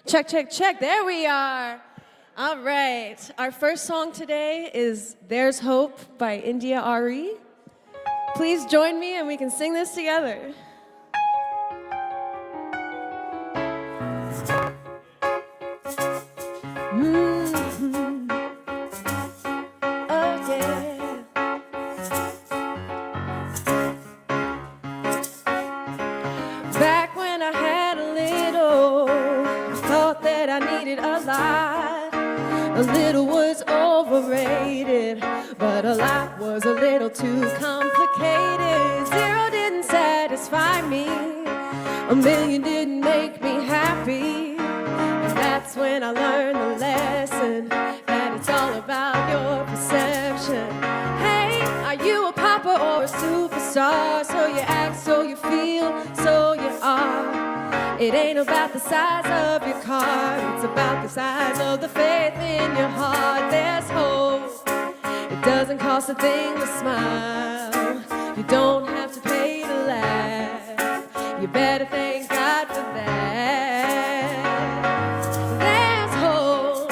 Check, check, check. There we are. All right. Our first song today is There's Hope by India Ari. Please join me and we can sing this together. Mm-hmm. Oh, yeah. Back when I had a little, I thought that I needed a lot. A little was overrated, but a lot was a little too complicated. Zero didn't satisfy me, a million didn't make me happy. And that's when I learned the lesson that it's all about your perception. Hey, are you a popper or a superstar? So you act, so you feel, so you are. It ain't about the size of your car, it's about the size of the faith in your heart. There's hope, it doesn't cost a thing to smile. You don't have to pay to laugh, you better thank God for that. There's hope,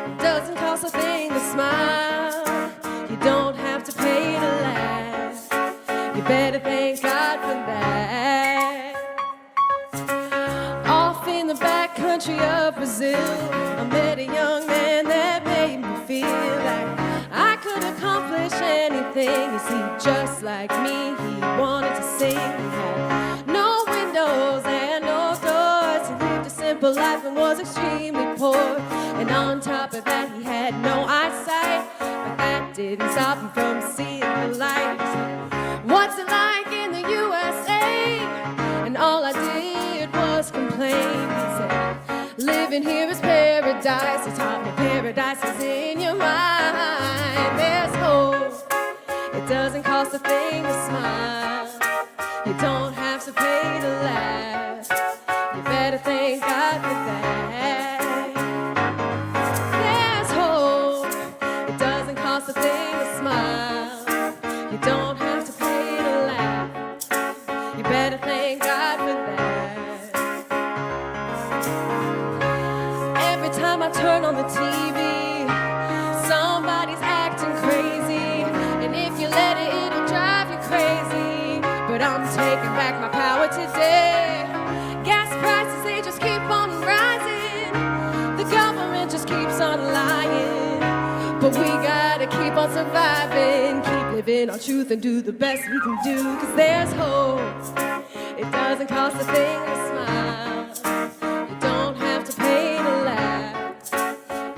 it doesn't cost a thing to smile. You don't have to pay to laugh, you better thank God for that. In the back country of Brazil, I met a young man that made me feel like I could accomplish anything. You see, just like me, he wanted to sing. He had no windows and no doors. He lived a simple life and was extremely poor. And on top of that, he had no eyesight, but that didn't stop him from seeing the light. He said, what's it like in the USA? And all I did was complain. He said, living here is paradise. He taught me paradise is in your mind. There's hope, it doesn't cost a thing to smile. You don't have to pay to laugh, you better thank God for that. There's hope, it doesn't cost a thing to smile. You don't have to pay to laugh, you better thank God for that. Every time I turn on the TV, somebody's acting crazy. And if you let it, it'll drive you crazy. But I'm taking back my power today. Gas prices, they just keep on rising. The government just keeps on lying. But we gotta keep on surviving, keep living our truth and do the best we can do. Cause there's hope, it doesn't cost a thing to smile. You don't have to pay to laugh,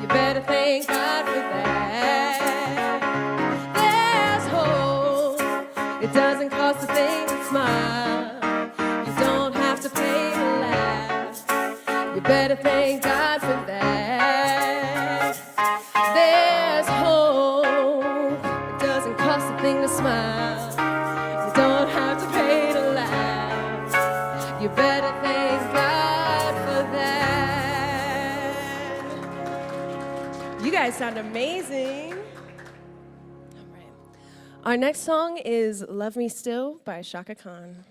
you better thank God for that. There's hope, it doesn't cost a thing to smile. You don't have to pay to laugh, you better thank God for that. There's hope, it doesn't cost a thing to smile. You don't have to pay to laugh, you better thank God for that. You guys sound amazing. All right. Our next song is Love Me Still by Shaka Khan.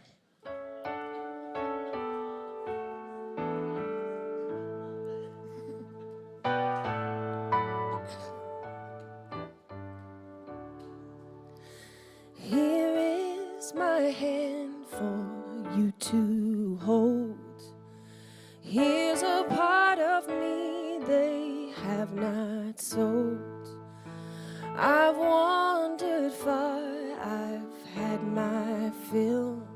Here is my hand for you to hold. Here's a part of me they have not sold. I've wandered far, I've had my fill,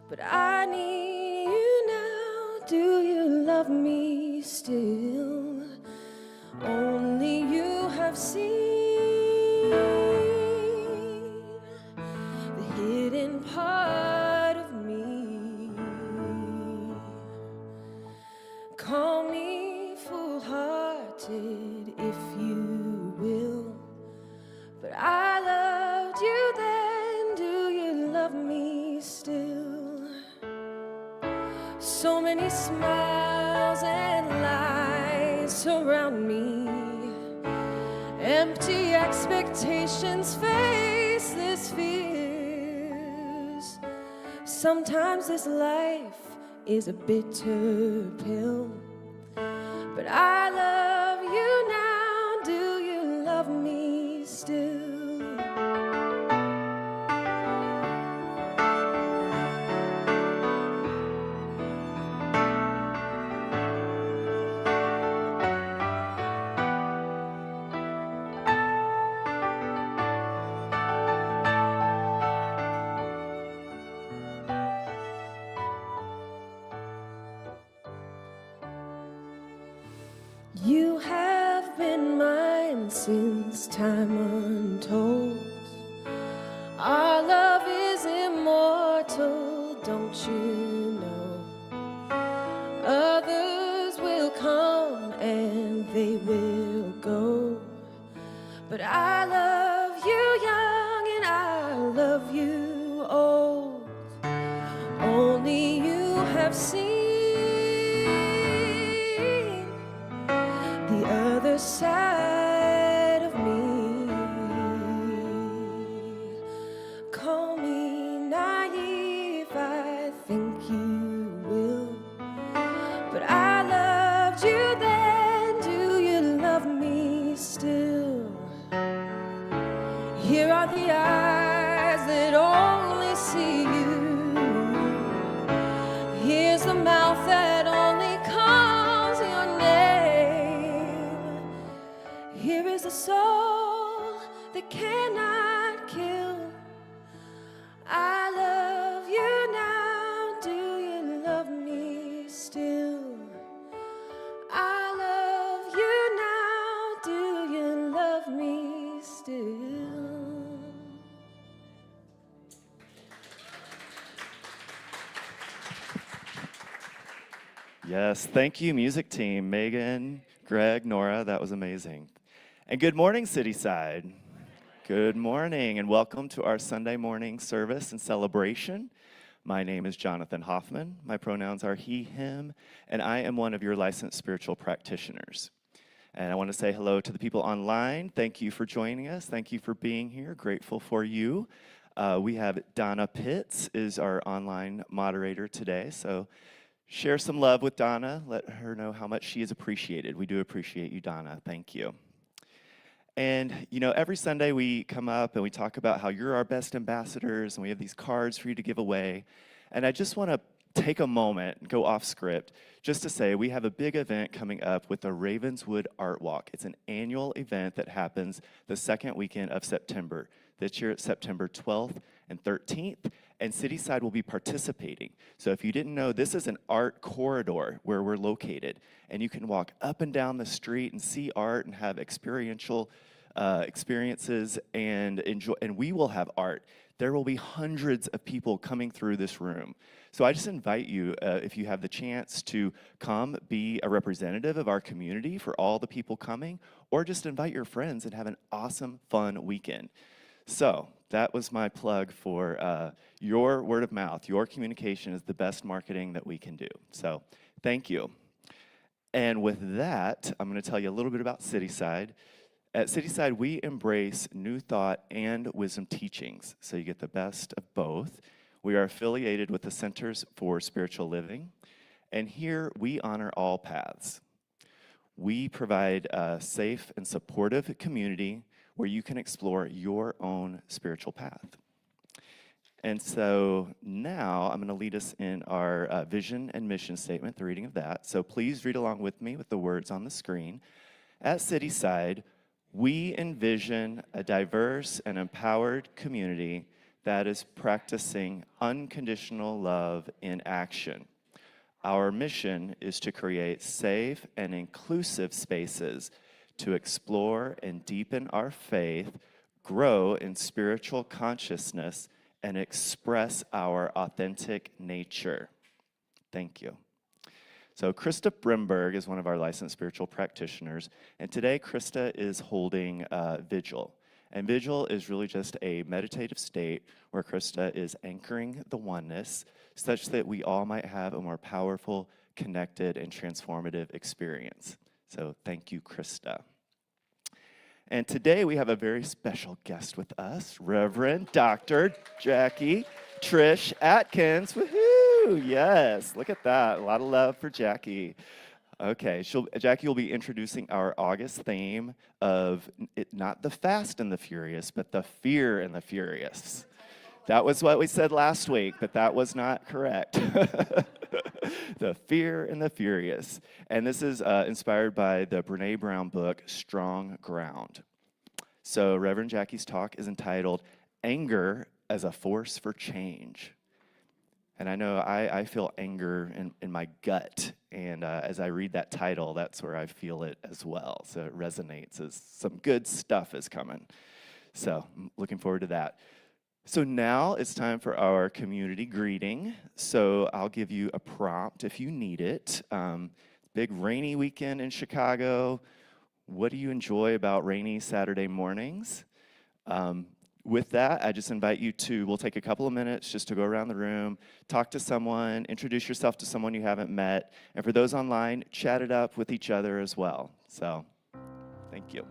but I need you now. Do you love me still? Only you have seen the hidden part of me. Call me foolhardy if you will, but I loved you then. Do you love me still? So many smiles and lies surround me, empty expectations, faceless fears. Sometimes this life is a bitter pill, but I love you now. Do you love me still? You have been mine since time untold. Our love is immortal, don't you know? Others will come and they will go, but I love you young and I love you old. Only you have seen the other side of me. Call me naive, I think you will, but I loved you then. Do you love me still? Here are the eyes that only see you. Here's the mouth that only calls your name. Here is a soul that cannot kill. I love you now. Do you love me still? I love you now. Do you love me still? Yes, thank you, music team. Megan, Greg, Nora, that was amazing. And good morning, Cityside. Good morning, and welcome to our Sunday morning service and celebration. My name is Jonathan Hoffman. My pronouns are he, him, and I am one of your licensed spiritual practitioners. And I want to say hello to the people online. Thank you for joining us. Thank you for being here. Grateful for you. We have Donna Pitts is our online moderator today, so share some love with Donna. Let her know how much she is appreciated. We do appreciate you, Donna. Thank you. And, you know, every Sunday we come up and we talk about how you're our best ambassadors, and we have these cards for you to give away. And I just want to take a moment, go off script, just to say we have a big event coming up with the Ravenswood Art Walk. It's an annual event that happens the second weekend of September. This year it's September 12th and 13th, and Cityside will be participating. So if you didn't know, this is an art corridor where we're located, and you can walk up and down the street and see art and have experiential experiences and enjoy, and we will have art. There will be hundreds of people coming through this room. So I just invite you, if you have the chance, to come be a representative of our community for all the people coming, or just invite your friends and have an awesome, fun weekend. So that was my plug for your word of mouth. Your communication is the best marketing that we can do. So thank you. And with that, I'm going to tell you a little bit about Cityside. At Cityside, we embrace new thought and wisdom teachings, so you get the best of both. We are affiliated with the Centers for Spiritual Living, and here we honor all paths. We provide a safe and supportive community where you can explore your own spiritual path. And so now I'm going to lead us in our vision and mission statement, the reading of that. So please read along with me with the words on the screen. At Cityside, we envision a diverse and empowered community that is practicing unconditional love in action. Our mission is to create safe and inclusive spaces to explore and deepen our faith, grow in spiritual consciousness, and express our authentic nature. Thank you. So Krista Brimberg is one of our licensed spiritual practitioners, and today Krista is holding Vigil. And Vigil is really just a meditative state where Krista is anchoring the oneness such that we all might have a more powerful, connected, and transformative experience. So thank you, Krista. And today we have a very special guest with us, Reverend Dr. Jackie Triche Atkins. Woohoo! Yes, look at that. A lot of love for Jackie. Okay, Jackie will be introducing our August theme of not the Fast and the Furious, but the Fear and the Furious. That was what we said last week, but that was not correct. The Fear and the Furious. And this is inspired by the Brene Brown book, Strong Ground. So Reverend Jackie's talk is entitled Anger as a Force for Change. And I know I feel anger in my gut. And as I read that title, that's where I feel it as well. So it resonates as some good stuff is coming. So I'm looking forward to that. So now it's time for our community greeting. So I'll give you a prompt if you need it. Big rainy weekend in Chicago. What do you enjoy about rainy Saturday mornings? With that, I just invite you we'll take a couple of minutes just to go around the room, talk to someone, introduce yourself to someone you haven't met, and for those online, chat it up with each other as well. So, thank you.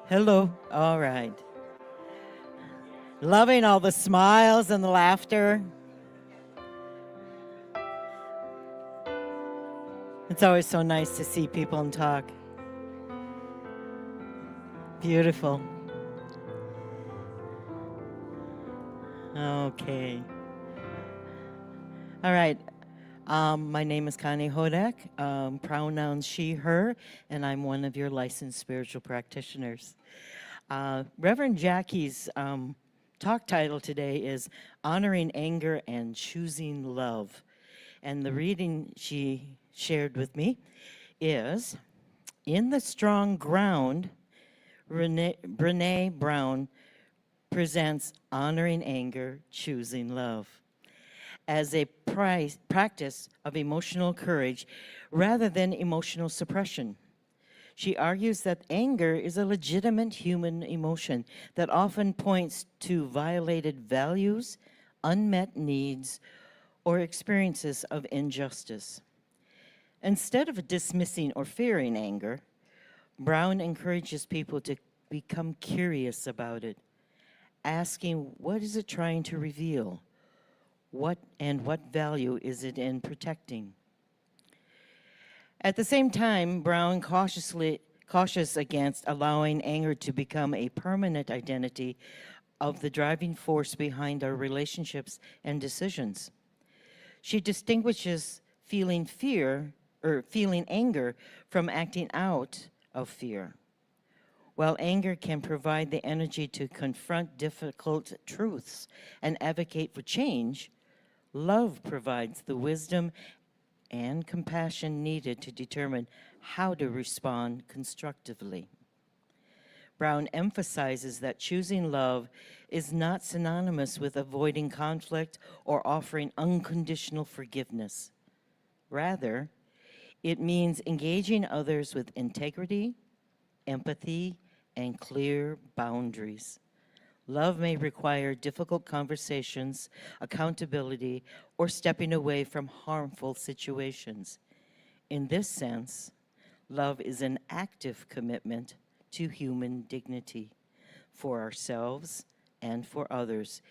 Hello. All right. Loving all the smiles and the laughter. It's always so nice to see people and talk. Beautiful. Okay. All right. My name is Connie Hodak, pronouns she, her, and I'm one of your licensed spiritual practitioners. Reverend Jackie's talk title today is Honoring Anger and Choosing Love. And the reading she shared with me is, in the Strong Ground, Brene Brown presents Honoring Anger, Choosing Love as a practice of emotional courage rather than emotional suppression. She argues that anger is a legitimate human emotion that often points to violated values, unmet needs, or experiences of injustice. Instead of dismissing or fearing anger, Brown encourages people to become curious about it, asking, what is it trying to reveal? What value is it in protecting? At the same time, Brown cautious against allowing anger to become a permanent identity of the driving force behind our relationships and decisions. She distinguishes feeling anger from acting out of fear. While anger can provide the energy to confront difficult truths and advocate for change, love provides the wisdom and compassion needed to determine how to respond constructively. Brown emphasizes that choosing love is not synonymous with avoiding conflict or offering unconditional forgiveness. Rather, it means engaging others with integrity, empathy, and clear boundaries. Love may require difficult conversations, accountability, or stepping away from harmful situations. In this sense, love is an active commitment to human dignity for ourselves and for others,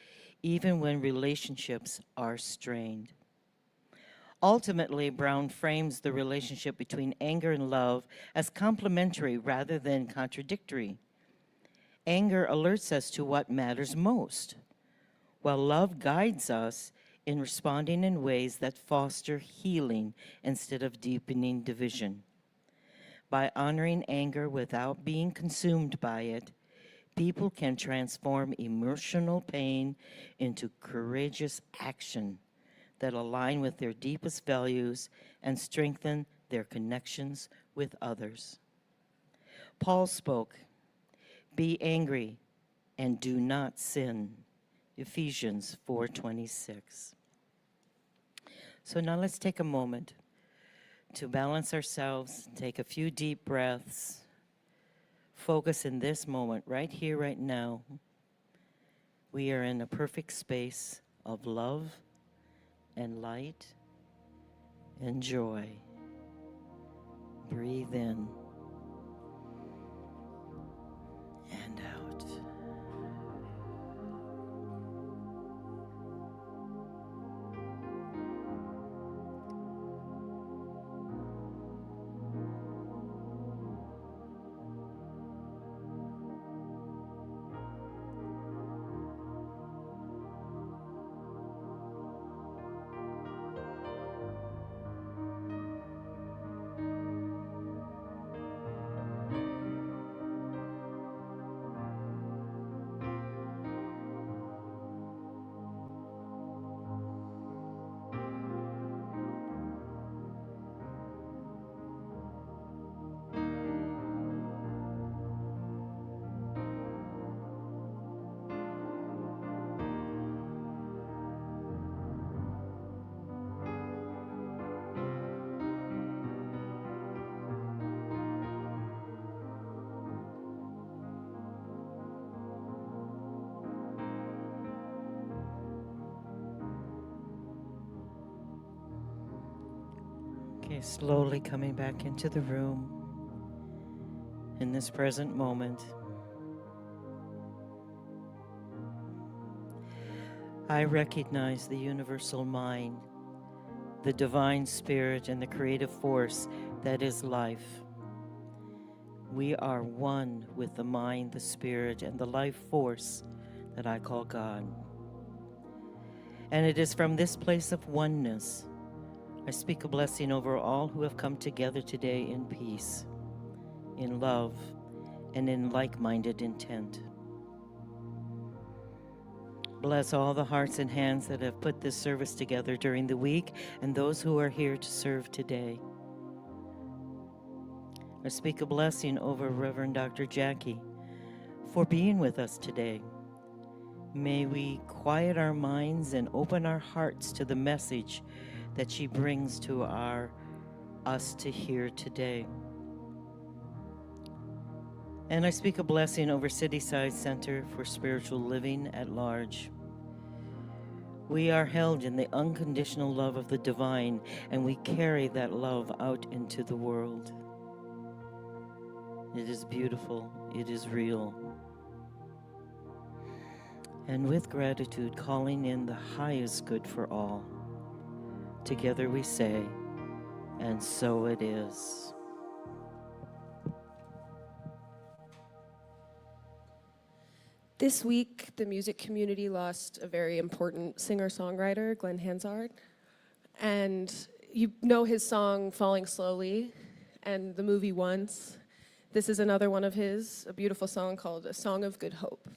even when relationships are strained. Ultimately, Brown frames the relationship between anger and love as complementary rather than contradictory. Anger alerts us to what matters most, while love guides us in responding in ways that foster healing instead of deepening division. By honoring anger without being consumed by it, people can transform emotional pain into courageous action that align with their deepest values and strengthen their connections with others. Paul spoke, "Be angry and do not sin." Ephesians 4:26. So now let's take a moment to balance ourselves, take a few deep breaths, focus in this moment, right here, right now. We are in a perfect space of love and light and joy. Breathe in and out. Okay, slowly coming back into the room in this present moment. I recognize the universal mind, the divine spirit, and the creative force that is life. We are one with the mind, the spirit, and the life force that I call God. And it is from this place of oneness I speak a blessing over all who have come together today in peace, in love, and in like-minded intent. Bless all the hearts and hands that have put this service together during the week and those who are here to serve today. I speak a blessing over Reverend Dr. Jackie for being with us today. May we quiet our minds and open our hearts to the message that she brings to us to hear today. And I speak a blessing over Cityside Center for Spiritual Living at large. We are held in the unconditional love of the divine, and we carry that love out into the world. It is beautiful. It is real. And with gratitude, calling in the highest good for all, together we say, and so it is. This week, the music community lost a very important singer-songwriter, Glenn Hansard. And you know his song, Falling Slowly, and the movie Once. This is another one of his, a beautiful song called A Song of Good Hope.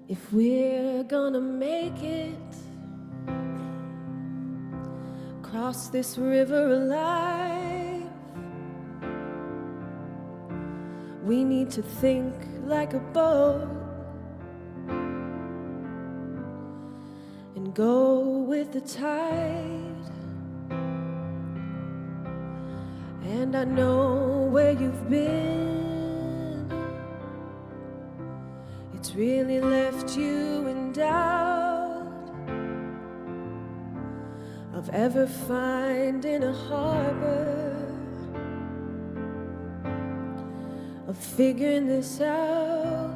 If we're gonna make it, cross this river alive, we need to think like a boat and go with the tide. And I know where you've been. It's really left you in doubt of ever finding a harbor, of figuring this out.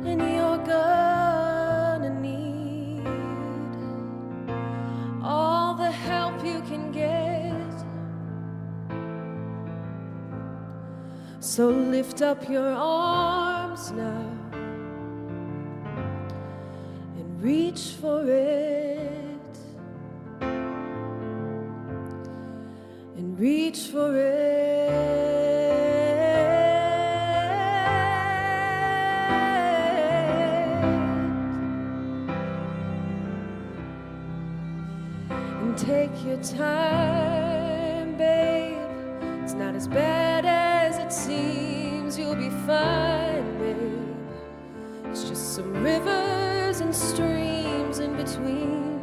And you're gonna need all the help you can get. So lift up your arms now and reach for it, and reach for it. And take your time, babe. It's not as bad as it seems. You'll be fine, babe. It's just some rivers and streams in between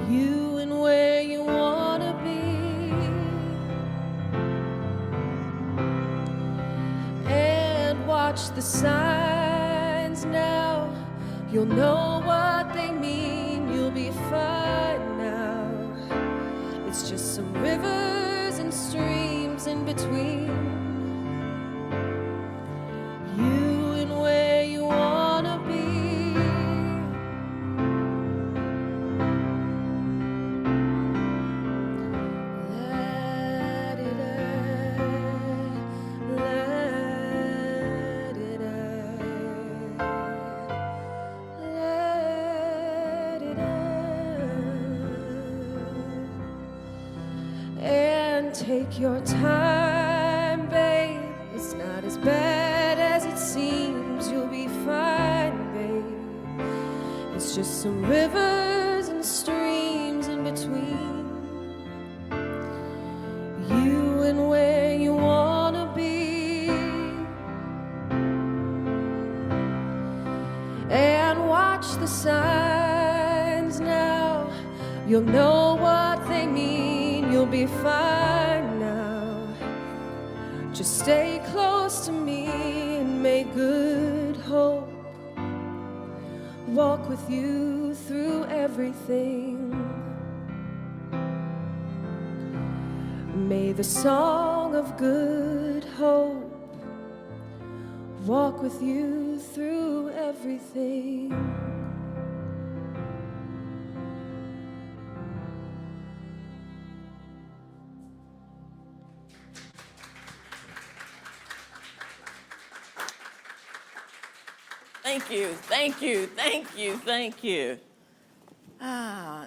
you and where you wanna be. And watch the signs now. You'll know what they mean. You'll be fine now. It's just some rivers and streams in between you and where you wanna be. And take your time, babe. It's not as bad as it seems. You'll be fine, babe. It's just some rivers and streams in between you and where you wanna be. And watch the signs now. You'll know what they mean. You'll be fine now. Just stay close to me and may good hope walk with you through everything. May the song of good hope walk with you through everything. Thank you, thank you, thank you, thank you.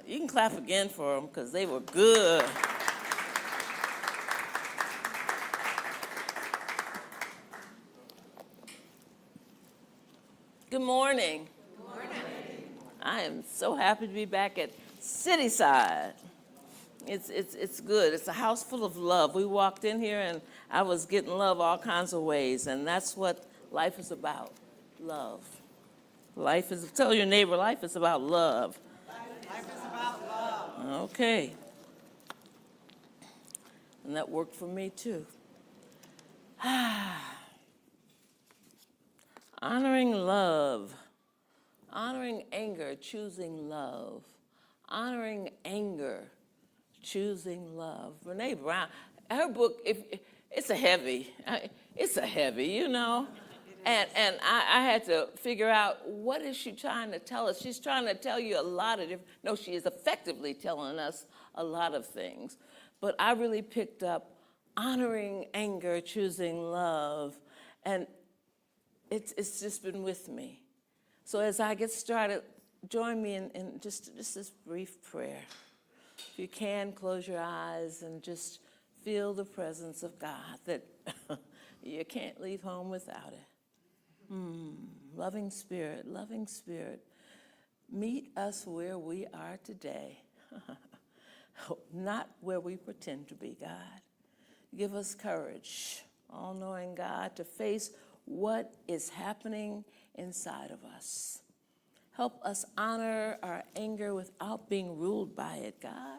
You can clap again for them because they were good. Good morning. Good morning. I am so happy to be back at Cityside. It's good. It's a house full of love. We walked in here and I was getting love all kinds of ways, and that's what life is about. Love. Life is, tell your neighbor, life is about love. Life is about love. Okay. And that worked for me too. Honoring love. Honoring anger, choosing love. Honoring anger, choosing love. Brene Brown, her book, it's a heavy, you know. And I had to figure out, what is she trying to tell us? She's trying to tell you a lot of different, no, she is effectively telling us a lot of things. But I really picked up honoring anger, choosing love, and it's just been with me. So as I get started, join me in just this brief prayer. If you can, close your eyes and just feel the presence of God, that you can't leave home without it. Loving Spirit, meet us where we are today, not where we pretend to be, God. Give us courage, all-knowing God, to face what is happening inside of us. Help us honor our anger without being ruled by it, God.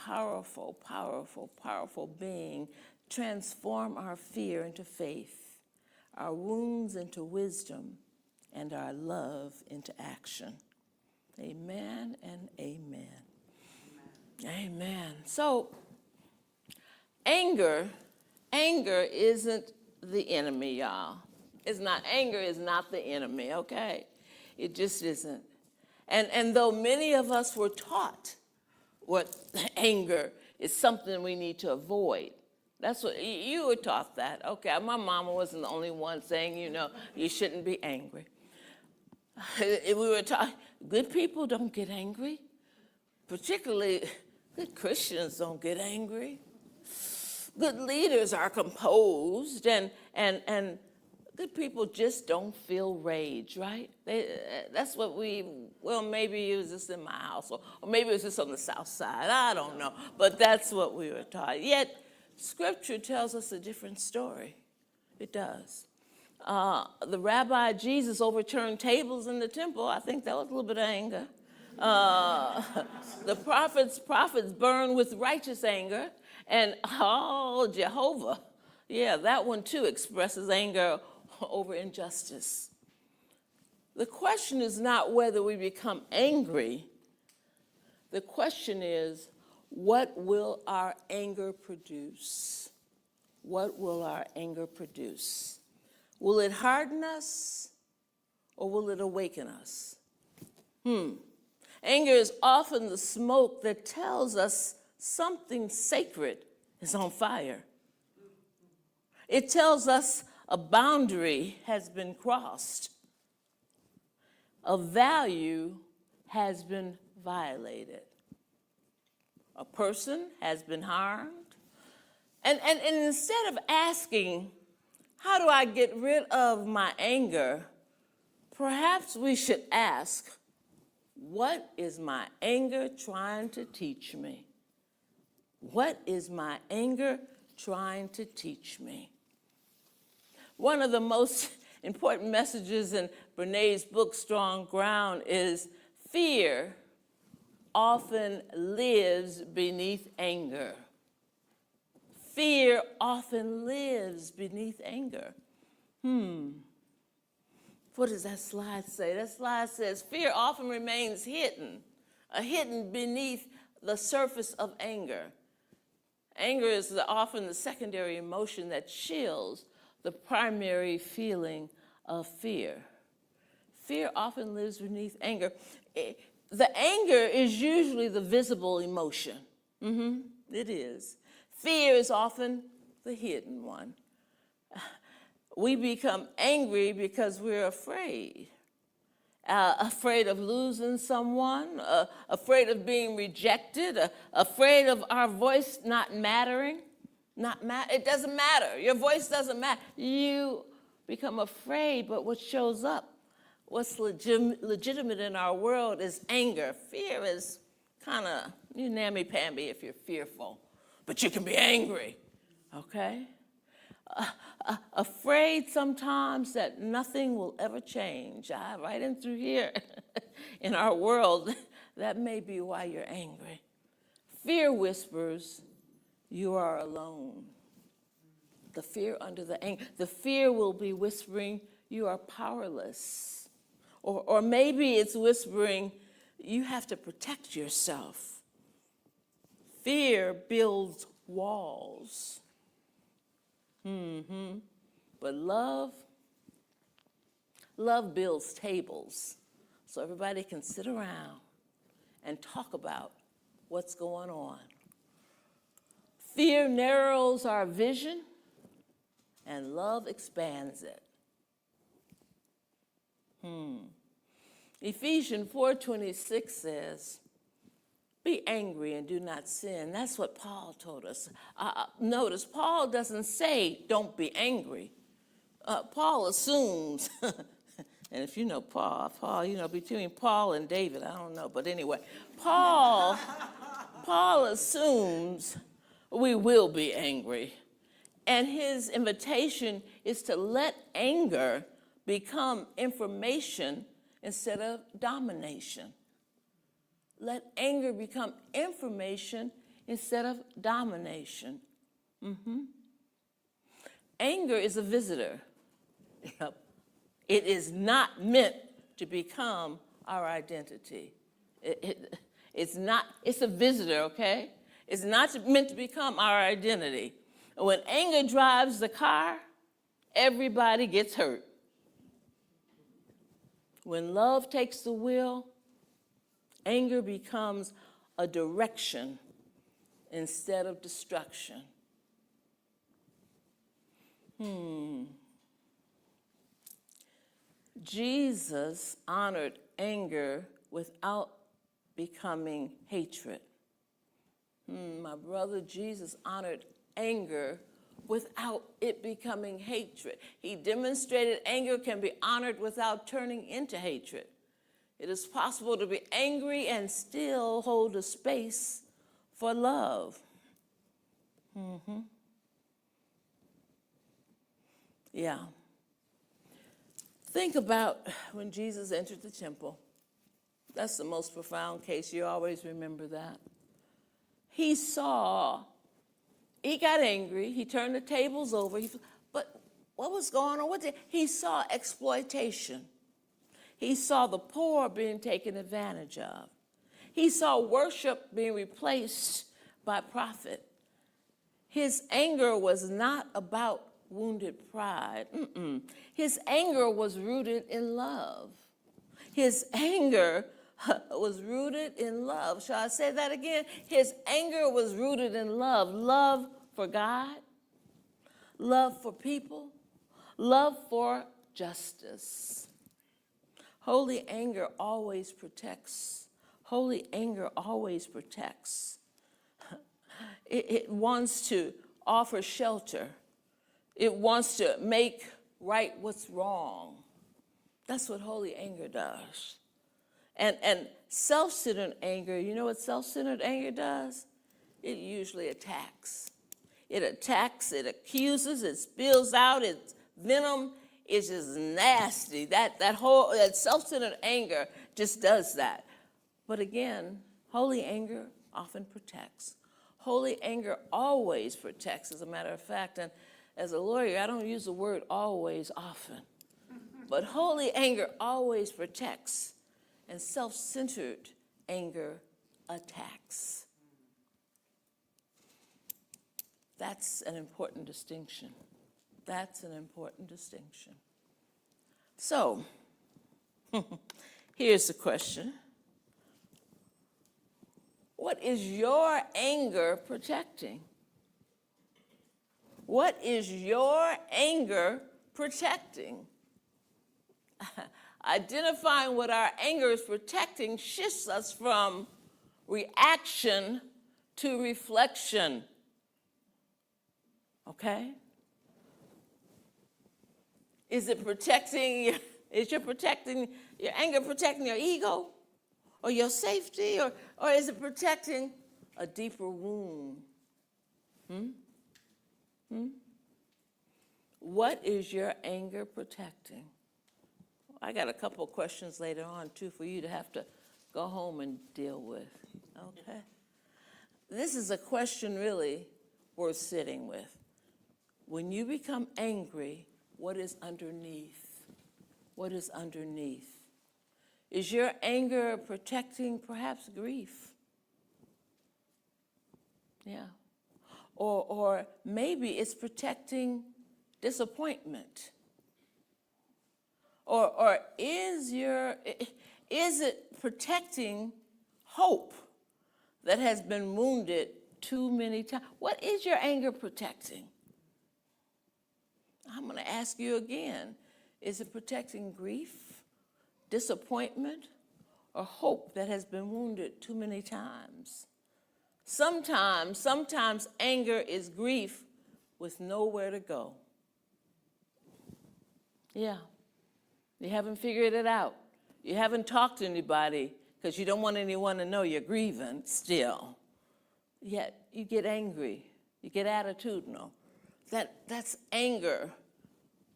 Powerful, powerful, powerful being. Transform our fear into faith, our wounds into wisdom, and our love into action. Amen and amen. Amen. So, anger isn't the enemy, y'all. It's not. Anger is not the enemy, okay? It just isn't. And though many of us were taught what anger is something we need to avoid. That's what you were taught that. Okay, my mama wasn't the only one saying, you shouldn't be angry. We were taught good people don't get angry. Particularly good Christians don't get angry. Good leaders are composed, and good people just don't feel rage, right? That's what maybe it was just in my house, or maybe it was just on the south side, I don't know. But that's what we were taught. Yet, Scripture tells us a different story. It does. The Rabbi Jesus overturned tables in the temple. I think that was a little bit of anger. The prophets burned with righteous anger. And, Jehovah, that one too expresses anger over injustice. The question is not whether we become angry. The question is, what will our anger produce? What will our anger produce? Will it harden us, or will it awaken us? Anger is often the smoke that tells us something sacred is on fire. It tells us a boundary has been crossed. A value has been violated. A person has been harmed. And instead of asking, how do I get rid of my anger? Perhaps we should ask, what is my anger trying to teach me? What is my anger trying to teach me? One of the most important messages in Brene's book, Strong Ground, is fear often lives beneath anger. Fear often lives beneath anger. What does that slide say? That slide says, fear often remains hidden beneath the surface of anger. Anger is often the secondary emotion that chills the primary feeling of fear. Fear often lives beneath anger. The anger is usually the visible emotion. It is. Fear is often the hidden one. We become angry because we're afraid. Afraid of losing someone, afraid of being rejected, afraid of our voice not mattering. It doesn't matter. Your voice doesn't matter. You become afraid, but what shows up, what's legitimate in our world is anger. Fear is kind of, you namby-pamby if you're fearful, but you can be angry, okay? Afraid sometimes that nothing will ever change. Right in through here in our world, that may be why you're angry. Fear whispers, you are alone. The fear under the anger. The fear will be whispering, you are powerless. Or maybe it's whispering, you have to protect yourself. Fear builds walls. But love builds tables so everybody can sit around and talk about what's going on. Fear narrows our vision, and love expands it. Ephesians 4:26 says, be angry and do not sin. That's what Paul told us. Notice, Paul doesn't say, don't be angry. Paul assumes, and if you know Paul, between Paul and David, I don't know, but anyway, Paul assumes we will be angry. And his invitation is to let anger become information instead of domination. Let anger become information instead of domination. Anger is a visitor. It is not meant to become our identity. It's a visitor, okay? It's not meant to become our identity. And when anger drives the car, everybody gets hurt. When love takes the wheel, anger becomes a direction instead of destruction. Jesus honored anger without becoming hatred. My brother, Jesus honored anger without it becoming hatred. He demonstrated anger can be honored without turning into hatred. It is possible to be angry and still hold a space for love. Yeah. Think about when Jesus entered the temple. That's the most profound case. You always remember that. He got angry. He turned the tables over. But what was going on? He saw exploitation. He saw the poor being taken advantage of. He saw worship being replaced by profit. His anger was not about wounded pride. His anger was rooted in love. His anger was rooted in love. Shall I say that again? His anger was rooted in love. Love for God, love for people, love for justice. Holy anger always protects. Holy anger always protects. It wants to offer shelter. It wants to make right what's wrong. That's what holy anger does. And self-centered anger, you know what self-centered anger does? It usually attacks. It attacks, it accuses, it spills out, its venom is just nasty. That self-centered anger just does that. But again, holy anger often protects. Holy anger always protects, as a matter of fact. And as a lawyer, I don't use the word always often. But holy anger always protects, and self-centered anger attacks. That's an important distinction. That's an important distinction. So, here's the question. What is your anger protecting? What is your anger protecting? Identifying what our anger is protecting shifts us from reaction to reflection. Okay? Is your anger protecting your ego or your safety, or is it protecting a deeper wound? What is your anger protecting? I got a couple of questions later on, too, for you to have to go home and deal with, okay? This is a question really worth sitting with. When you become angry, what is underneath? What is underneath? Is your anger protecting perhaps grief? Yeah. Or maybe it's protecting disappointment. Or is it protecting hope that has been wounded too many times? What is your anger protecting? I'm going to ask you again. Is it protecting grief, disappointment, or hope that has been wounded too many times? Sometimes anger is grief with nowhere to go. Yeah. You haven't figured it out. You haven't talked to anybody because you don't want anyone to know you're grieving still. Yet you get angry. You get attitudinal. That's anger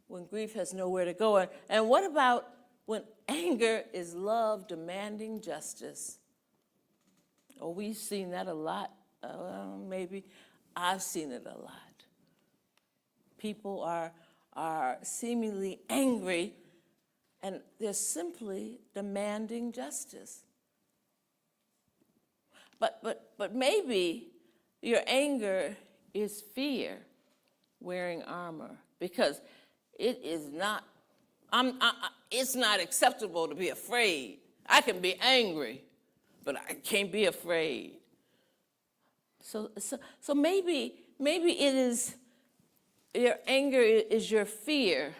when grief has nowhere to go. And what about when anger is love demanding justice? Oh, we've seen that a lot. Maybe I've seen it a lot. People are seemingly angry, and they're simply demanding justice. But maybe your anger is fear wearing armor, because it is not. It's not acceptable to be afraid. I can be angry, but I can't be afraid. So maybe it is your anger is your fear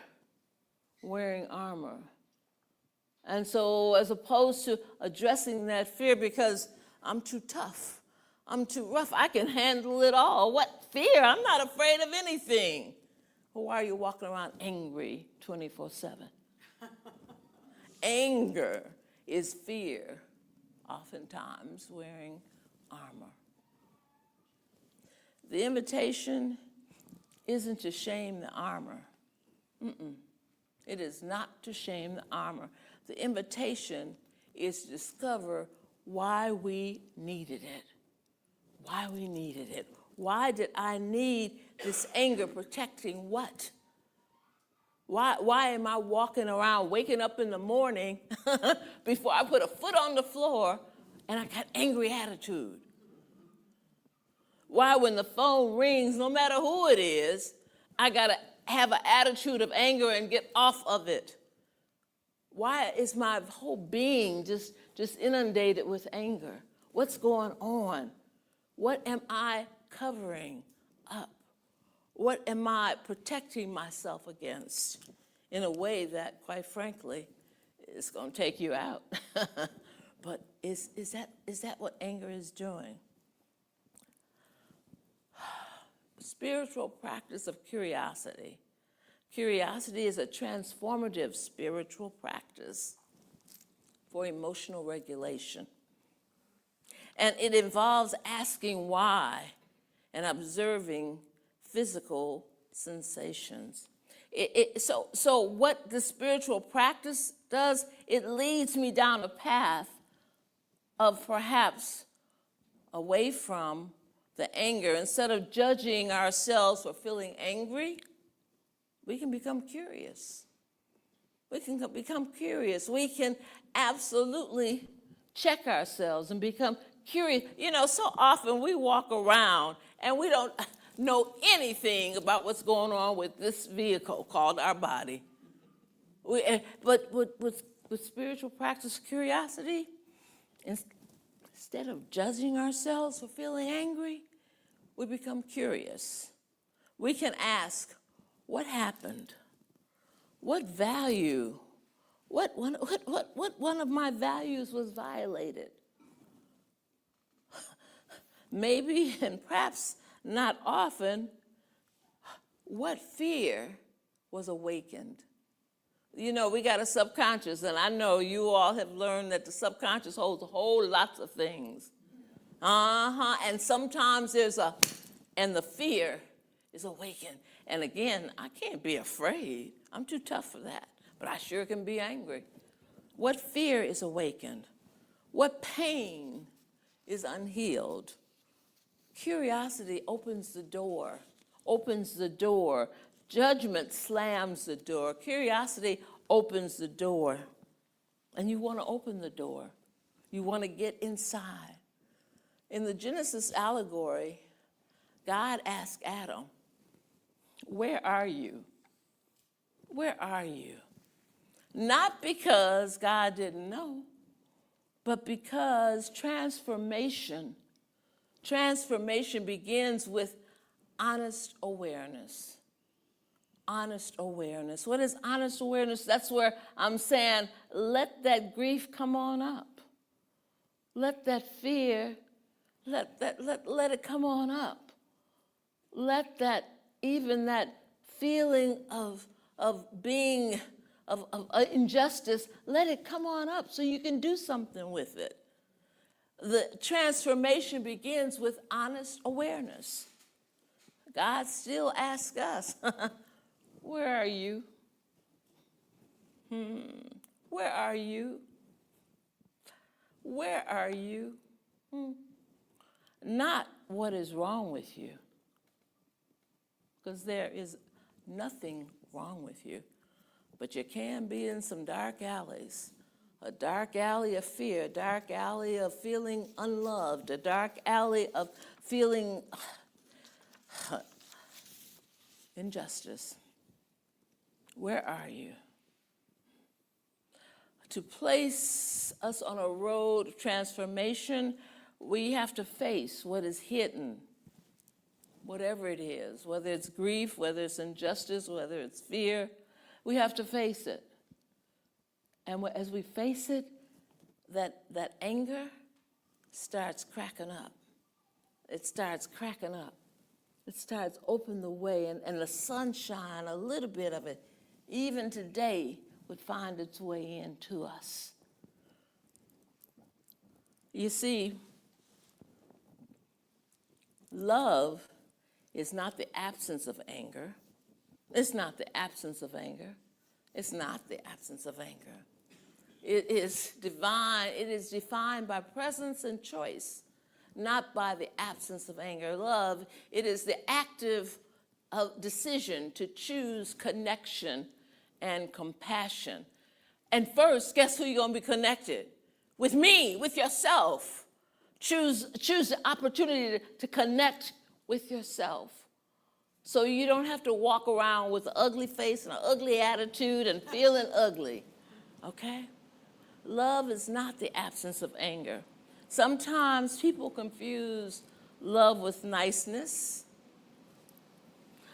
wearing armor. And so as opposed to addressing that fear because I'm too tough, I'm too rough, I can handle it all. What fear? I'm not afraid of anything. Well, why are you walking around angry 24/7? Anger is fear, oftentimes wearing armor. The invitation isn't to shame the armor. It is not to shame the armor. The invitation is to discover why we needed it. Why we needed it. Why did I need this anger protecting what? Why am I walking around, waking up in the morning before I put a foot on the floor and I got angry attitude? Why, when the phone rings, no matter who it is, I got to have an attitude of anger and get off of it? Why is my whole being just inundated with anger? What's going on? What am I covering up? What am I protecting myself against in a way that, quite frankly, is going to take you out? But is that what anger is doing? Spiritual practice of curiosity. Curiosity is a transformative spiritual practice for emotional regulation. And it involves asking why and observing physical sensations. So what the spiritual practice does, it leads me down a path of perhaps away from the anger. Instead of judging ourselves for feeling angry, we can become curious. We can become curious. We can absolutely check ourselves and become curious. You know, so often we walk around and we don't know anything about what's going on with this vehicle called our body. But with spiritual practice, curiosity, instead of judging ourselves for feeling angry, we become curious. We can ask, what happened? What value? What one of my values was violated? Maybe, and perhaps not often, what fear was awakened? You know, we got a subconscious, and I know you all have learned that the subconscious holds a whole lots of things. And sometimes and the fear is awakened. And again, I can't be afraid. I'm too tough for that. But I sure can be angry. What fear is awakened? What pain is unhealed? Curiosity opens the door. Judgment slams the door. Curiosity opens the door. and you want to open the door. You want to get inside. In the Genesis allegory, God asked Adam, "Where are you? Where are you?" Not because God didn't know, but because transformation begins with honest awareness. Honest awareness. What is honest awareness? That's where I'm saying, let that grief come on up. Let that fear, let it come on up. Let that, even that feeling of being, of injustice, let it come on up so you can do something with it. The transformation begins with honest awareness. God still asks us, where are you? Where are you? Where are you? Not what is wrong with you, because there is nothing wrong with you, but you can be in some dark alleys. A dark alley of fear, a dark alley of feeling unloved, a dark alley of feeling injustice. Where are you? To place us on a road of transformation, we have to face what is hidden, whatever it is, whether it's grief, whether it's injustice, whether it's fear. We have to face it. And as we face it, that anger starts cracking up. It starts cracking up. It starts opening the way, and the sunshine, a little bit of it, even today, would find its way into us. You see, love is not the absence of anger. It's not the absence of anger. It's not the absence of anger. It is divine. It is defined by presence and choice, not by the absence of anger. Love, it is the active decision to choose connection and compassion. And first, guess who you're going to be connected? With me, with yourself. Choose the opportunity to connect with yourself. So you don't have to walk around with an ugly face and an ugly attitude and feeling ugly, okay? Love is not the absence of anger. Sometimes people confuse love with niceness,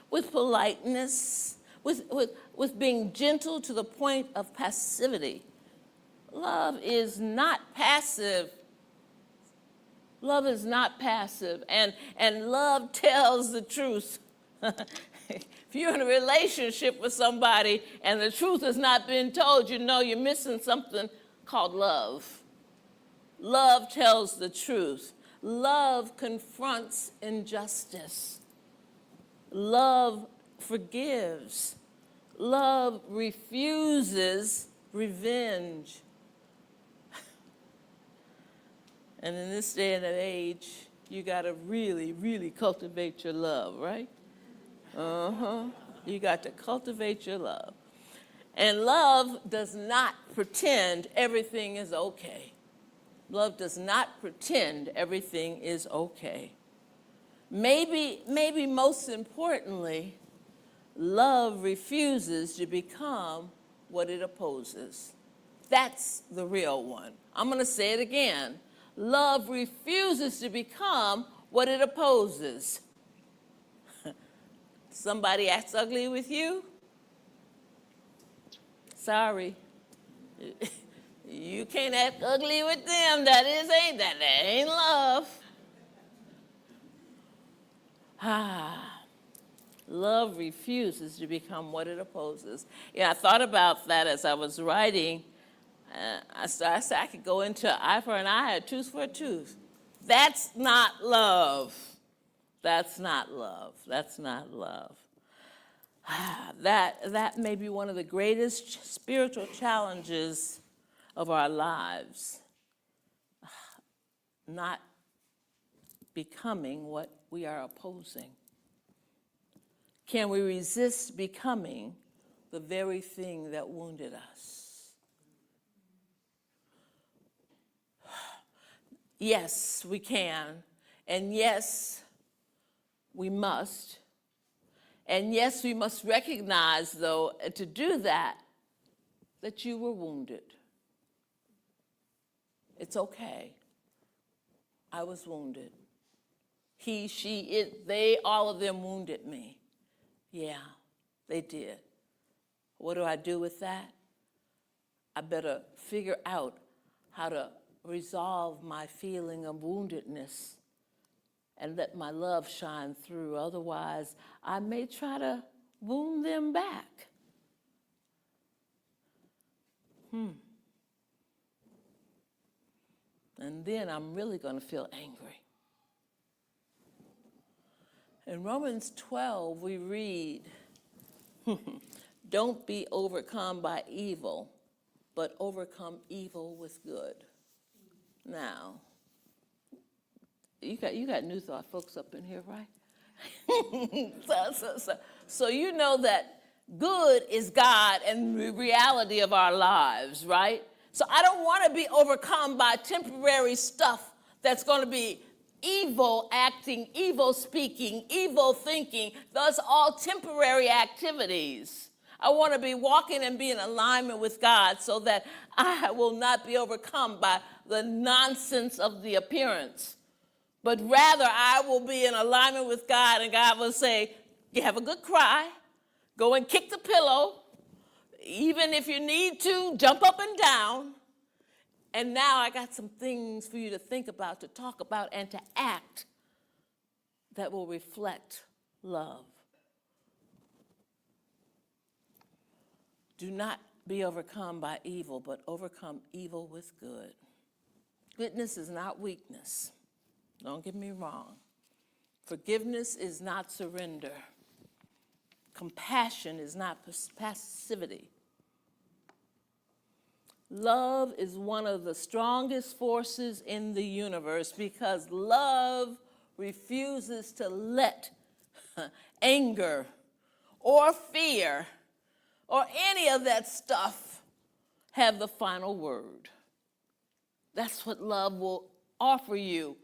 with politeness, with being gentle to the point of passivity. Love is not passive. Love is not passive, and love tells the truth. If you're in a relationship with somebody and the truth has not been told, you know you're missing something called love. Love tells the truth. Love confronts injustice. Love forgives. Love refuses revenge. And in this day and age, you got to really, really cultivate your love, right? You got to cultivate your love. And love does not pretend everything is okay. Love does not pretend everything is okay. Maybe most importantly, love refuses to become what it opposes. That's the real one. I'm going to say it again. Love refuses to become what it opposes. Somebody acts ugly with you? Sorry. You can't act ugly with them. That ain't love. Love refuses to become what it opposes. Yeah, I thought about that as I was writing. I said I could go into eye for an eye, a tooth for a tooth. That's not love. That's not love. That's not love. That may be one of the greatest spiritual challenges of our lives. Not becoming what we are opposing. Can we resist becoming the very thing that wounded us? Yes, we can. And yes, we must. And yes, we must recognize, though, to do that you were wounded. It's okay. I was wounded. He, she, it, they, all of them wounded me. Yeah, they did. What do I do with that? I better figure out how to resolve my feeling of woundedness and let my love shine through. Otherwise, I may try to wound them back. And then I'm really going to feel angry. In Romans 12, we read, don't be overcome by evil, but overcome evil with good. Now, you got New Thought folks up in here, right? So you know that good is God and the reality of our lives, right? So I don't want to be overcome by temporary stuff that's going to be evil acting, evil speaking, evil thinking. Those are all temporary activities. I want to be walking and be in alignment with God so that I will not be overcome by the nonsense of the appearance. But rather, I will be in alignment with God, and God will say, you have a good cry, go and kick the pillow, even if you need to, jump up and down. And now I got some things for you to think about, to talk about, and to act that will reflect love. Do not be overcome by evil, but overcome evil with good. Goodness is not weakness. Don't get me wrong. Forgiveness is not surrender. Compassion is not passivity. Love is one of the strongest forces in the universe because love refuses to let anger or fear or any of that stuff have the final word. That's what love will offer you.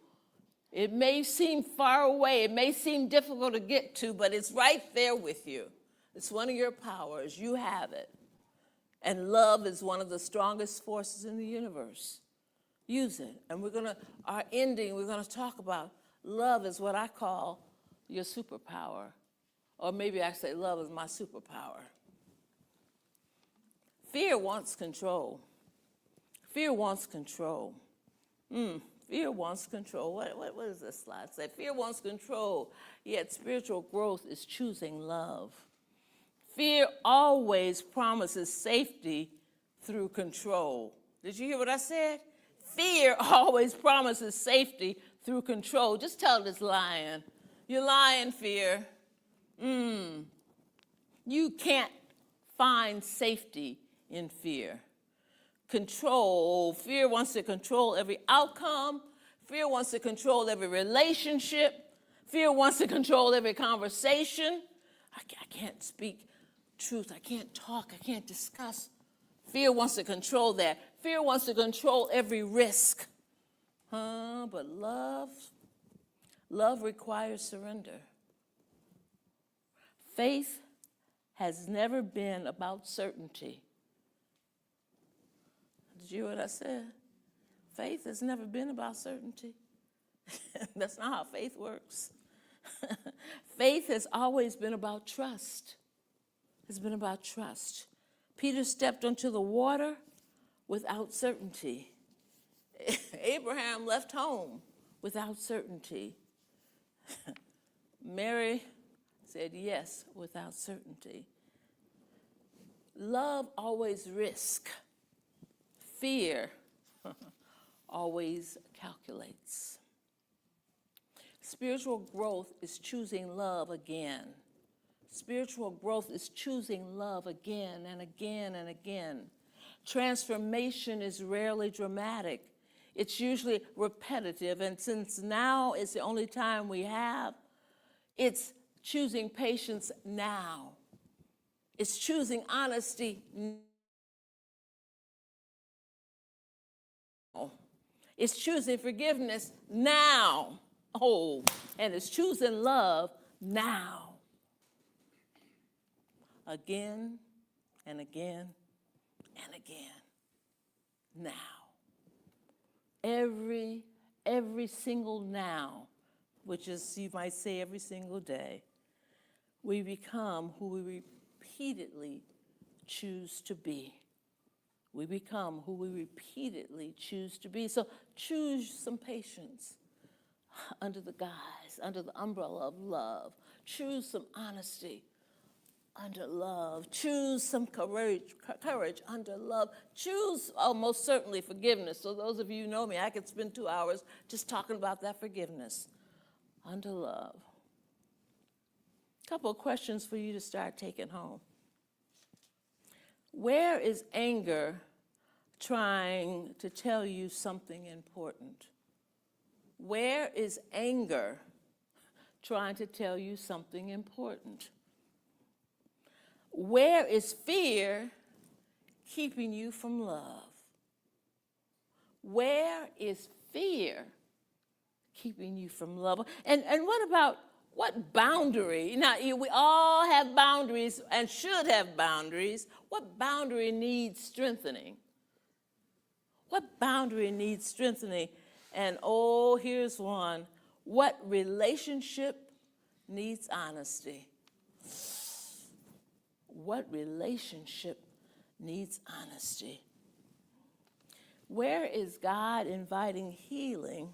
It may seem far away, it may seem difficult to get to, but it's right there with you. It's one of your powers. You have it. And love is one of the strongest forces in the universe. Use it. And we're going to talk about love is what I call your superpower. Or maybe I say love is my superpower. Fear wants control. Fear wants control. Fear wants control. What does this slide say? Fear wants control, yet spiritual growth is choosing love. Fear always promises safety through control. Did you hear what I said? Fear always promises safety through control. Just tell this lion, you're lying, fear. You can't find safety in fear. Control. Fear wants to control every outcome. Fear wants to control every relationship. Fear wants to control every conversation. I can't speak truth. I can't talk. I can't discuss. Fear wants to control that. Fear wants to control every risk. But love requires surrender. Faith has never been about certainty. Did you hear what I said? Faith has never been about certainty. That's not how faith works. Faith has always been about trust. It's been about trust. Peter stepped onto the water without certainty. Abraham left home without certainty. Mary said yes without certainty. Love always risks. Fear always calculates. Spiritual growth is choosing love again. Spiritual growth is choosing love again and again and again. Transformation is rarely dramatic. It's usually repetitive, and since now is the only time we have, it's choosing patience now. It's choosing honesty now. It's choosing forgiveness now. Oh, and it's choosing love now. Again and again and again. Now. Every single now, which is, you might say, every single day, we become who we repeatedly choose to be. We become who we repeatedly choose to be. So choose some patience under the guise, under the umbrella of love. Choose some honesty under love. Choose some courage under love. Choose, most certainly, forgiveness. So those of you who know me, I could spend 2 hours just talking about that forgiveness under love. A couple of questions for you to start taking home. Where is anger trying to tell you something important? Where is anger trying to tell you something important? Where is fear keeping you from love? Where is fear keeping you from love? And what about, what boundary? Now, we all have boundaries and should have boundaries. What boundary needs strengthening? What boundary needs strengthening? And here's one. What relationship needs honesty? What relationship needs honesty? Where is God inviting healing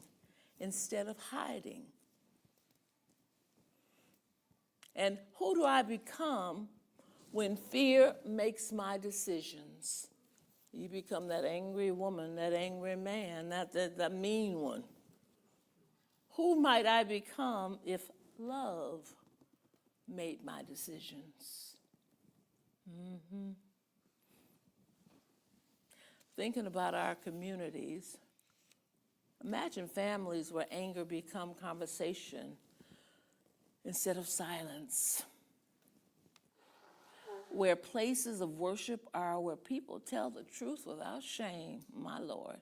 instead of hiding? And who do I become when fear makes my decisions? You become that angry woman, that angry man, that mean one. Who might I become if love made my decisions? Thinking about our communities, imagine families where anger become conversation instead of silence. Where places of worship are where people tell the truth without shame, my Lord.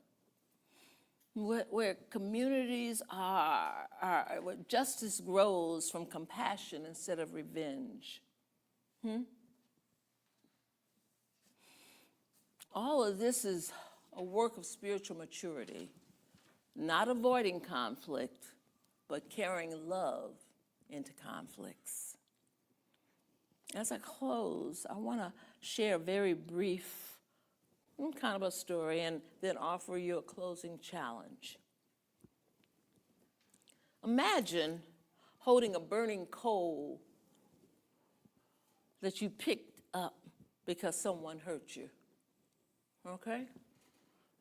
Where communities are where justice grows from compassion instead of revenge. All of this is a work of spiritual maturity, not avoiding conflict, but carrying love into conflicts. As I close, I want to share a very brief kind of a story and then offer you a closing challenge. Imagine holding a burning coal that you picked up because someone hurt you. Okay?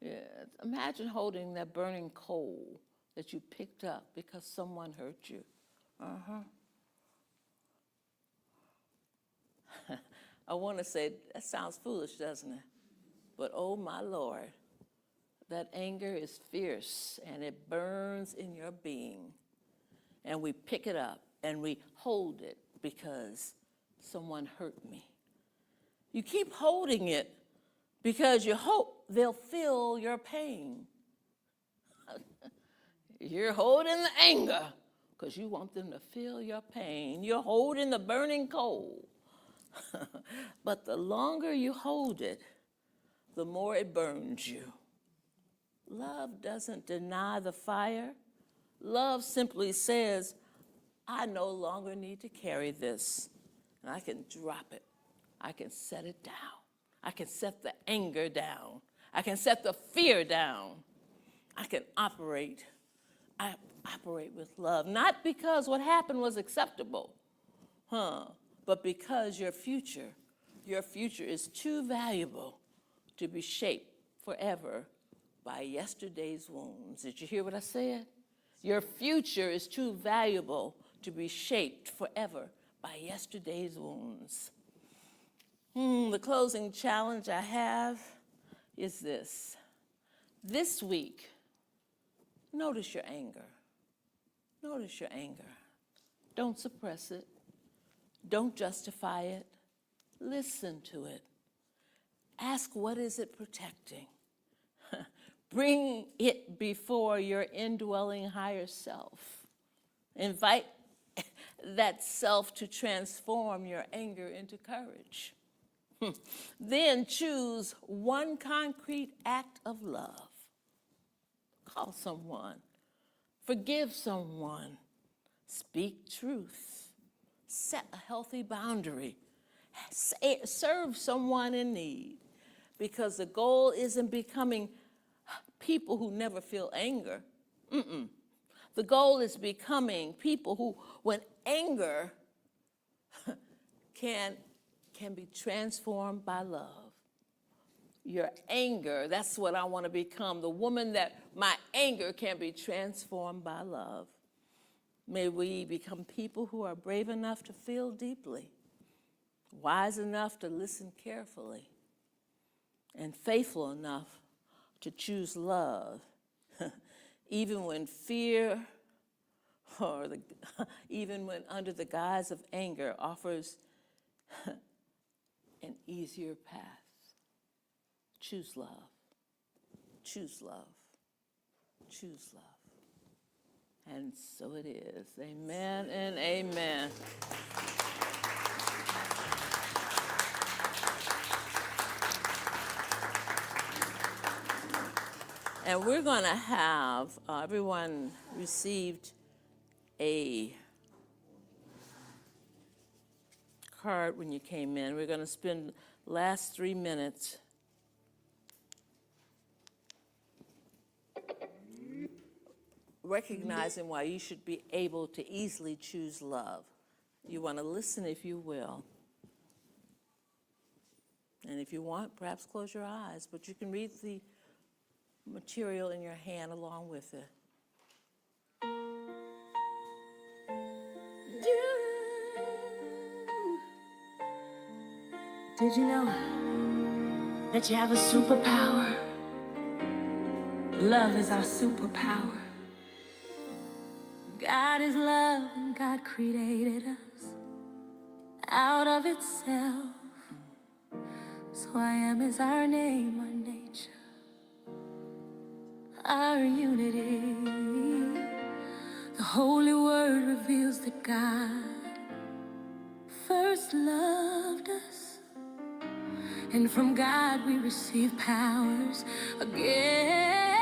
Yeah. Imagine holding that burning coal that you picked up because someone hurt you. I want to say, that sounds foolish, doesn't it? But oh my Lord, that anger is fierce and it burns in your being. And we pick it up and we hold it because someone hurt me. You keep holding it because you hope they'll feel your pain. You're holding the anger because you want them to feel your pain. You're holding the burning coal. But the longer you hold it, the more it burns you. Love doesn't deny the fire. Love simply says, I no longer need to carry this. And I can drop it. I can set it down. I can set the anger down. I can set the fear down. I can operate. I operate with love. Not because what happened was acceptable, but because your future is too valuable to be shaped forever by yesterday's wounds. Did you hear what I said? Your future is too valuable to be shaped forever by yesterday's wounds. The closing challenge I have is this. This week, notice your anger. Notice your anger. Don't suppress it. Don't justify it. Listen to it. Ask, what is it protecting? Bring it before your indwelling higher self. Invite that self to transform your anger into courage. Then choose one concrete act of love. Call someone, forgive someone, speak truth, set a healthy boundary, serve someone in need. Because the goal isn't becoming people who never feel anger. The goal is becoming people who, when anger can be transformed by love. Your anger, that's what I want to become, the woman that my anger can be transformed by love. May we become people who are brave enough to feel deeply, wise enough to listen carefully, and faithful enough to choose love, even when fear or even when under the guise of anger offers an easier path. Choose love. Choose love. Choose love. And so it is. Amen and amen. And we're going to have everyone received a card when you came in. We're going to spend last 3 minutes recognizing why you should be able to easily choose love. You want to listen if you will. And if you want, perhaps close your eyes, but you can read the material in your hand along with it. Did you know that you have a superpower? Love is our superpower. God is love and God created us out of itself. So I am is our name, our nature, our unity. The Holy Word reveals that God first loved us, and from God we receive powers again.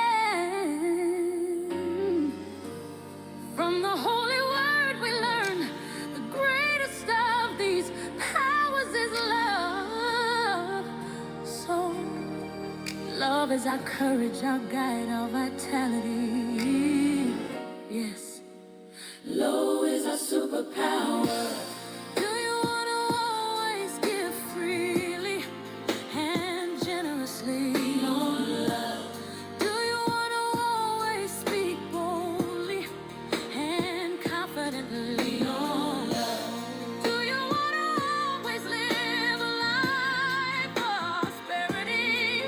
From the Holy Word we learn the greatest of these powers is love. So love is our courage, our guide, our vitality. Yes. Love is our superpower. Do you want to always give freely and generously? On love. Do you want to always speak boldly and confidently? On love. Do you want to always live a life of prosperity?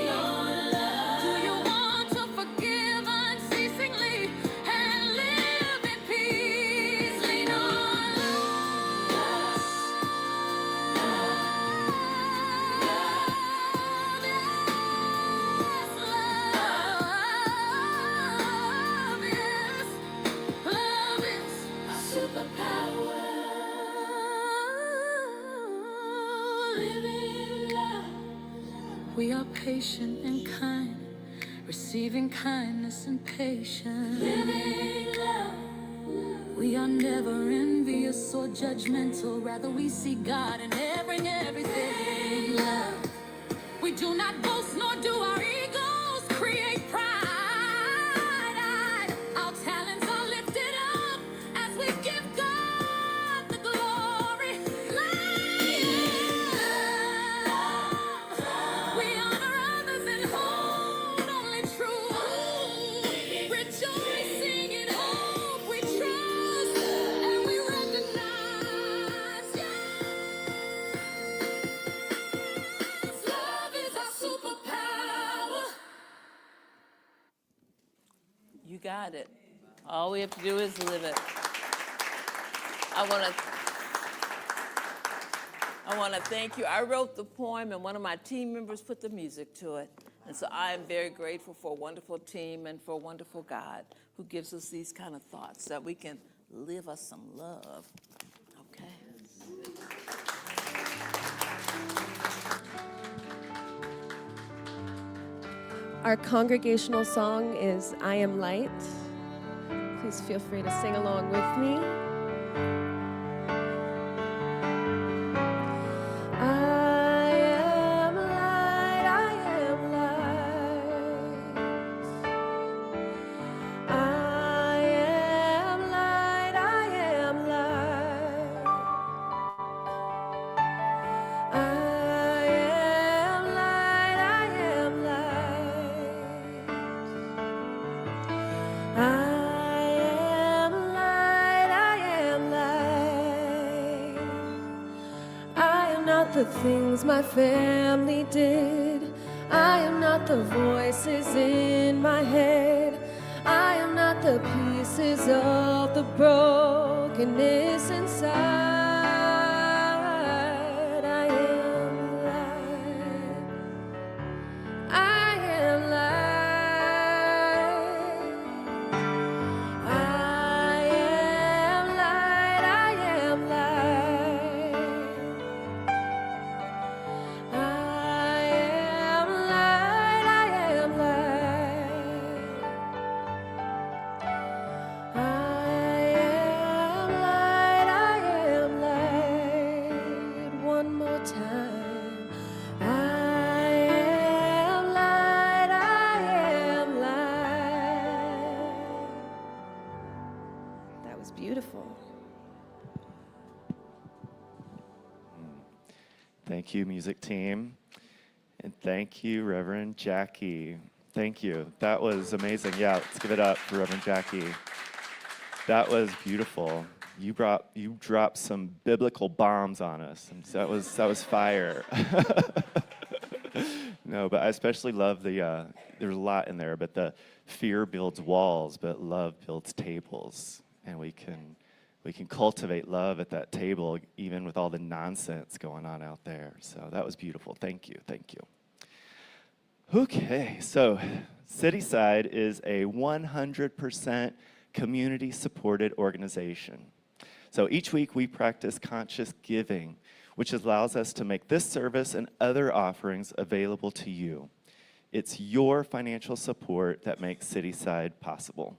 On love. Do you want to forgive unceasingly and live in peace? Lean on love. Love is a superpower. Living love. We are patient and kind, receiving kindness and patience. Living love. We are never envious or judgmental. Rather, we see God in everything. Love. We do not boast nor do our egos create pride. Our talents are lifted up as we give God the glory. We honor others and hold only truth. Rejoicing in hope we trust and we recognize. Love is our superpower. You got it. All we have to do is live it. I want to thank you. I wrote the poem, and one of my team members put the music to it. And so I am very grateful for a wonderful team and for a wonderful God who gives us these kind of thoughts that we can live us some love. Okay. Our congregational song is I Am Light. Please feel free to sing along with me. I am light, I am light. I am light, I am light. I am light, I am light. I am light, I am light. I am not the things my family did. I am not the voices in my head. I am not the pieces of the brokenness inside. I am light. I am light. I am light. I am light. I am light. I am light. I am light. I am light. One more time. I am light. I am light. That was beautiful. Thank you, music team. And thank you, Reverend Jackie. Thank you. That was amazing. Yeah, let's give it up for Reverend Jackie. That was beautiful. You dropped some biblical bombs on us. And that was fire. No, but I especially love there's a lot in there, but the fear builds walls, but love builds tables. And we can cultivate love at that table, even with all the nonsense going on out there. So that was beautiful. Thank you. Thank you. Okay, so Cityside is a 100% community-supported organization. So each week we practice conscious giving, which allows us to make this service and other offerings available to you. It's your financial support that makes Cityside possible.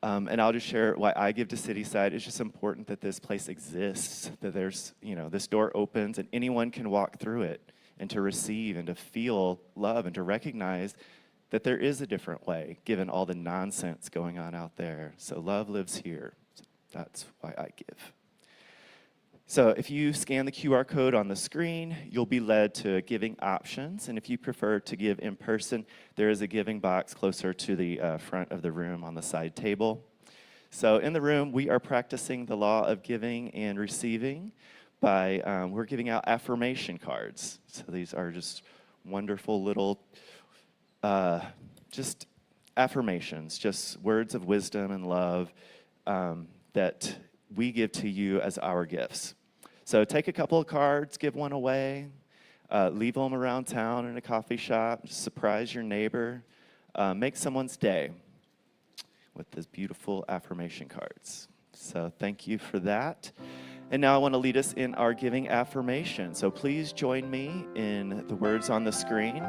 And I'll just share why I give to Cityside. It's just important that this place exists, that there's, this door opens and anyone can walk through it and to receive and to feel love and to recognize that there is a different way, given all the nonsense going on out there. So love lives here. That's why I give. So if you scan the QR code on the screen, you'll be led to giving options. And if you prefer to give in person, there is a giving box closer to the front of the room on the side table. So in the room, we are practicing the law of giving and receiving by, we're giving out affirmation cards. So these are just wonderful little, just affirmations, just words of wisdom and love that we give to you as our gifts. So take a couple of cards, give one away, leave them around town in a coffee shop, surprise your neighbor, make someone's day with these beautiful affirmation cards. So thank you for that. And now I want to lead us in our giving affirmation. So please join me in the words on the screen.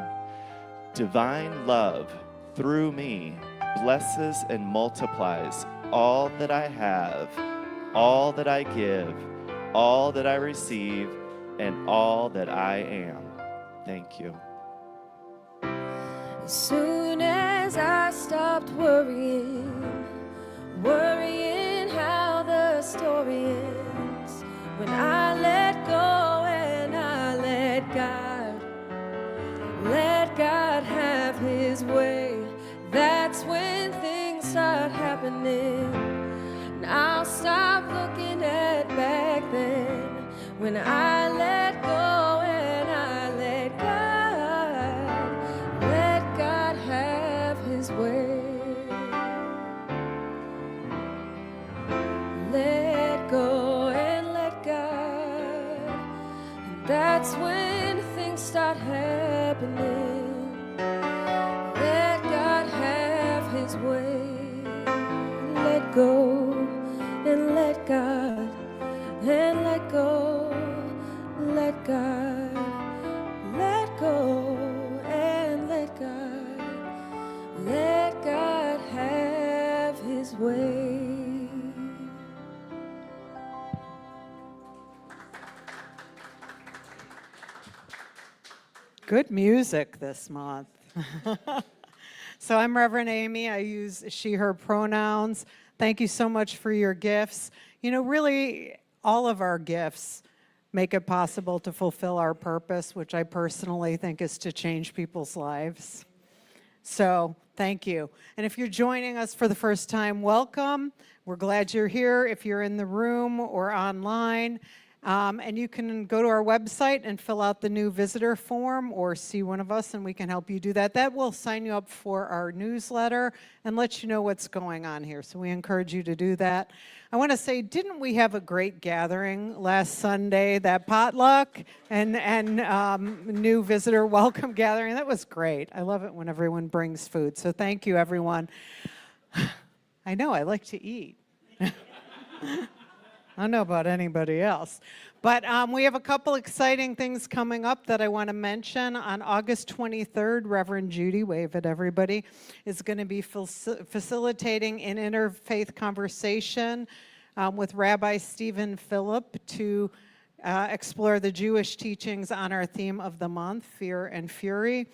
Divine love through me blesses and multiplies all that I have, all that I give, all that I receive, and all that I am. Thank you. As soon as I stopped worrying how the story ends, when I let go and I let God have his way, that's when things start happening. And I'll stop looking at back then, when I let go and I let God have his way. Let go and let God, and that's when things start happening. Good music this month. So I'm Reverend Amy. I use she, her pronouns. Thank you so much for your gifts. You know, really, all of our gifts make it possible to fulfill our purpose, which I personally think is to change people's lives. So thank you. And if you're joining us for the first time, welcome. We're glad you're here. If you're in the room or online, and you can go to our website and fill out the new visitor form or see one of us and we can help you do that. That will sign you up for our newsletter and let you know what's going on here. So we encourage you to do that. I want to say, didn't we have a great gathering last Sunday, that potluck and new visitor welcome gathering? That was great. I love it when everyone brings food. So thank you, everyone. I know, I like to eat. I don't know about anybody else. But we have a couple exciting things coming up that I want to mention. On August 23rd, Reverend Judy, wave at everybody, is going to be facilitating an interfaith conversation with Rabbi Stephen Phillip to explore the Jewish teachings on our theme of the month, Fear and Fury,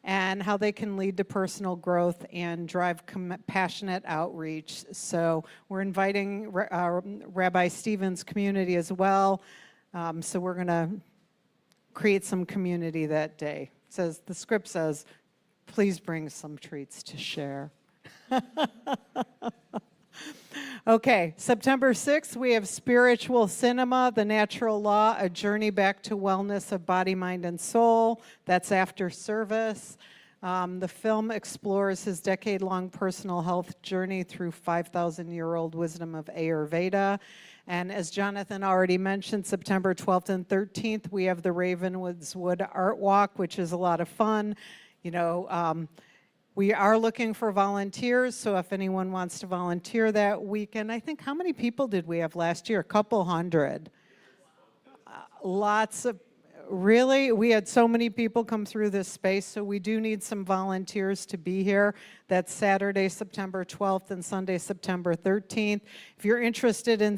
and how they can lead to personal growth and drive compassionate outreach. So we're inviting Rabbi Stephen's community as well. So we're going to create some community that day. The script says, please bring some treats to share. Okay, September 6th, we have Spiritual Cinema, The Natural Law, A Journey Back to Wellness of Body, Mind, and Soul. That's after service. The film explores his decade-long personal health journey through 5,000-year-old wisdom of Ayurveda. And as Jonathan already mentioned, September 12th and 13th, we have the Ravenswood Art Walk, which is a lot of fun. You know, we are looking for volunteers, so if anyone wants to volunteer that weekend, I think, how many people did we have last year? A couple hundred. Lots of, really? We had so many people come through this space, so we do need some volunteers to be here. That's Saturday, September 12th and Sunday, September 13th. If you're interested in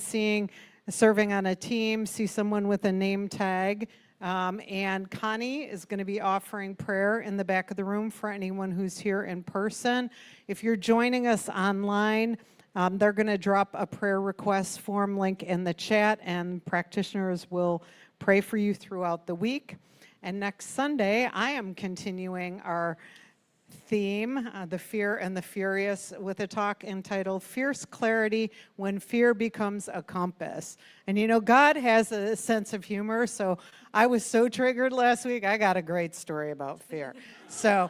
serving on a team, see someone with a name tag. And Connie is going to be offering prayer in the back of the room for anyone who's here in person. If you're joining us online, they're going to drop a prayer request form link in the chat, and practitioners will pray for you throughout the week. And next Sunday, I am continuing our theme, The Fear and the Furious, with a talk entitled Fierce Clarity When Fear Becomes a Compass. And you know, God has a sense of humor, so I was so triggered last week, I got a great story about fear. So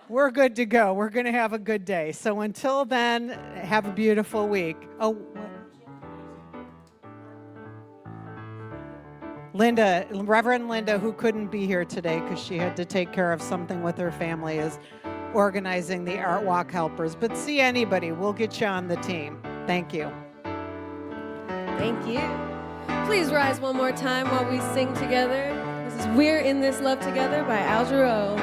we're good to go. We're going to have a good day. So until then, have a beautiful week. Oh, what? Linda, Reverend Linda, who couldn't be here today because she had to take care of something with her family, is organizing the Art Walk Helpers. But see anybody, we'll get you on the team. Thank you. Thank you. Please rise one more time while we sing together. This is We're in This Love Together by Al Jarreau.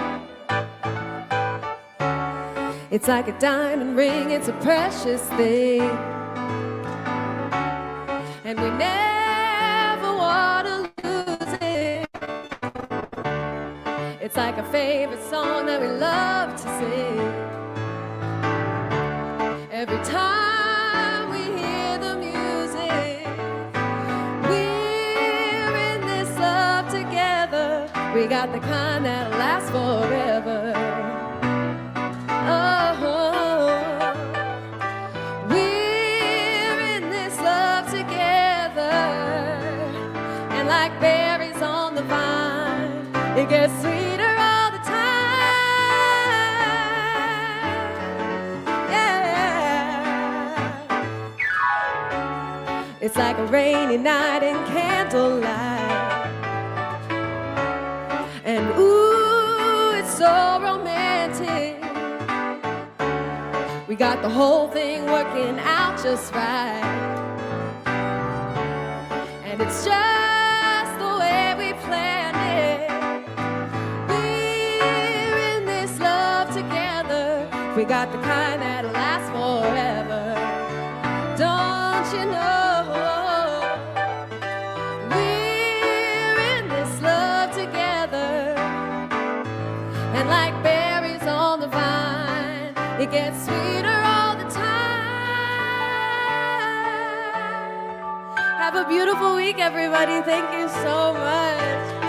It's like a diamond ring, it's a precious thing, and we never want to lose it. It's like a favorite song that we love to sing. Every time we hear the music, we're in this love together. We got the kind that lasts forever. Oh, we're in this love together. And like berries on the vine, it gets sweeter all the time. Yeah. It's like a rainy night in candlelight. And ooh, it's so romantic. We got the whole thing working out just right. And it's just the way we planned it. We're in this love together. We got the kind that lasts forever. Don't you know? We're in this love together. gets sweeter all the time. Have a beautiful week, everybody. Thank you so much.